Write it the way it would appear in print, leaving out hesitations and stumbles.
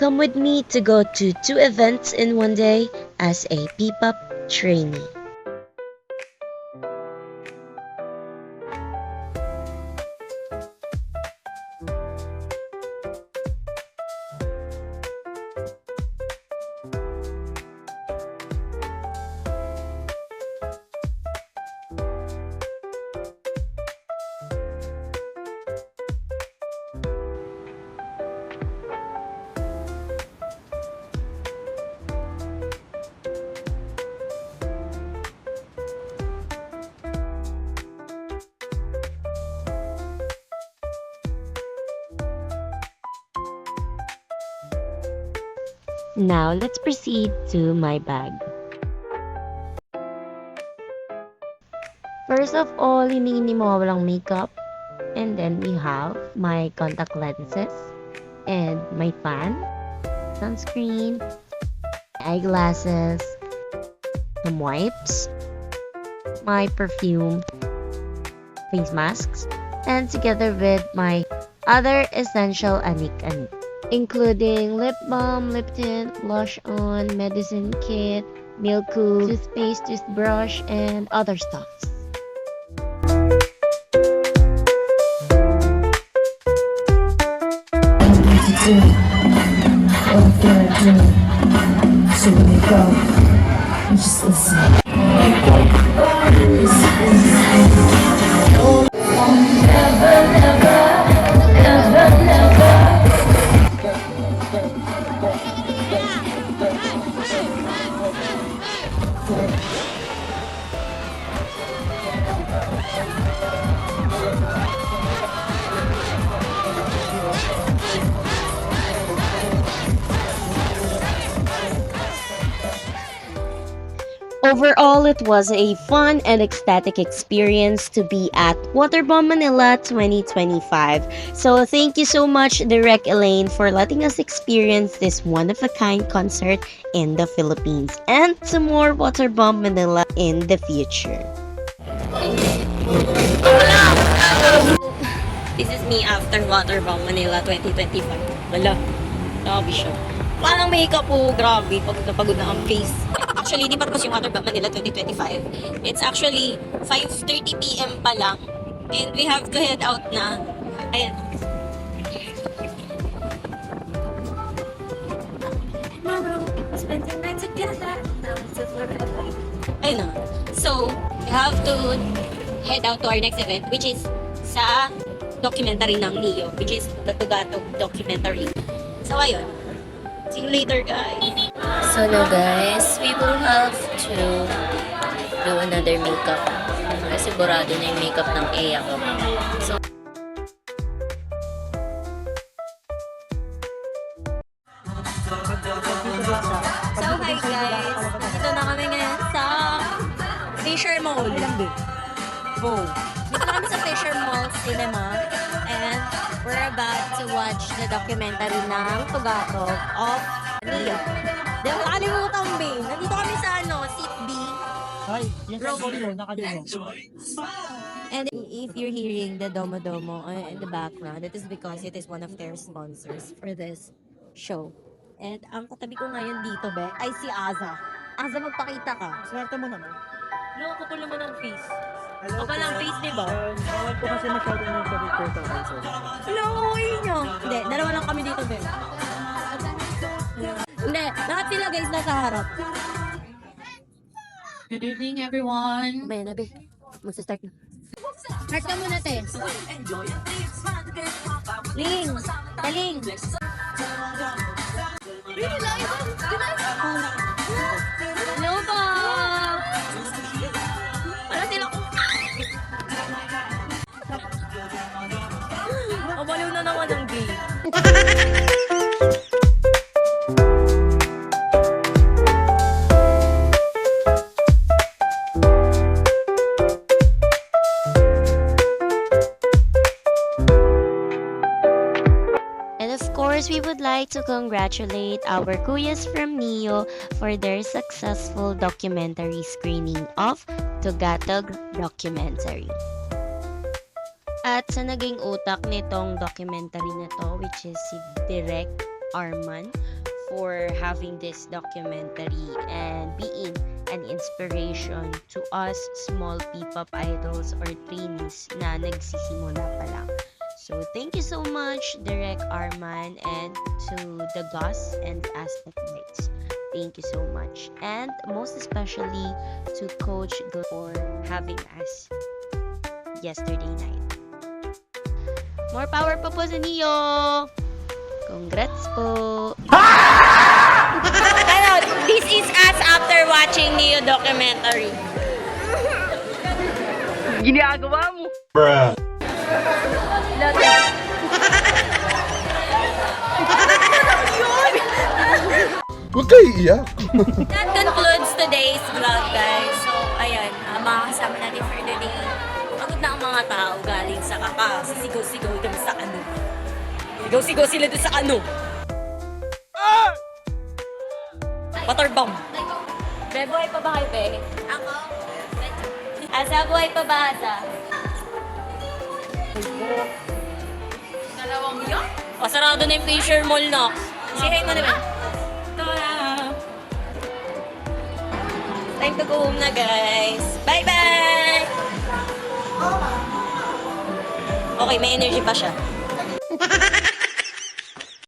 come with me to go to 2 events in one day as a P-pop trainee. Now, let's proceed to my bag. First of all, hindi mawawalang makeup. And then we have my contact lenses and my fan, sunscreen, eyeglasses, some wipes, my perfume, face masks, and together with my other essential anik-anik, including lip balm, lip tint, blush on, medicine kit, milk cube, toothpaste, toothbrush, and other stuffs. So when they go, you just listen. Overall, it was a fun and ecstatic experience to be at Waterbomb Manila 2025. So thank you so much, Direct Elaine, for letting us experience this one-of-a-kind concert in the Philippines, and to more Waterbomb Manila in the future. This is me after Waterbomb Manila 2025. Wala, grabe siya. Parang makeup po, grabe, pagod na pagod na ang face. Actually, di pa tapos yung Waterbomb Manila 2025. It's actually 5:30 p.m. pa lang. And we have to head out na. Ayan. Spend the night together. Ayun na. So, we have to head out to our next event, which is sa documentary ng Neo, which is the Tugatog documentary. So, ayun. See you later, guys. So now guys, we will have to do another makeup. Kasi burado na yung makeup ng Ea ko. So, hi guys! Dito na kami ngayon sa Fisher Mall. Oh. Dito na kami sa Fisher Mall Cinema. And we're about to watch the documentary ng Tugatog of Neo. Di ako nakalimutan, babe. Nandito kami sa seat B. Hi, yes, nakalimutan. And if you're hearing the Domo-Domo in the background, it is because it is one of their sponsors for this show. And ang katabi ko ngayon dito, be, ay si Aza. Aza, magpakita ka. Swerte mo naman. No, kapal naman ang face. Kapal ang face, di ba? Bawal po kasi masyado ng pag-record sa cancer. Hello, okay nyo. Hindi, dalawa lang kami dito, be. Hindi, lahat sila guys nasa harap. Good evening, everyone. May na, be. Magsa-start na. Start ka muna, te. Ling! Taling! Hello po! Ano sila? Kabaliw na naman ang game. We would like to congratulate our kuyas from Neo for their successful documentary screening of Tugatog documentary. At sa naging utak nitong documentary na to, which is si Direct Arman for having this documentary and being an inspiration to us small P-pop idols or trainees na nagsisimula pa lang. So, thank you so much, Direk Arman, and to the Gus and Aztec Knights. Thank you so much. And most especially to Coach Gil for having us yesterday night. More power pa po sa Neo! Congrats po! Hello, this is us after watching Neo documentary. Huwag kayo iiyak. That concludes today's vlog, guys. So, ayan, mga kasama natin for the day. Pagod na ang mga tao galing sa kakasisigaw-sigaw dun sa ano. Sigaw-sigaw sila dun sa ano. Waterbomb. Be, buhay pa ba kayo, Be? Ako? Asa, buhay pa ba, Asa? Dalawang yun? O, sarado na yung Fisher Mall na. Say hi mo naman. Ito na. Time to go home na, guys. Bye-bye! Okay, may energy pa siya.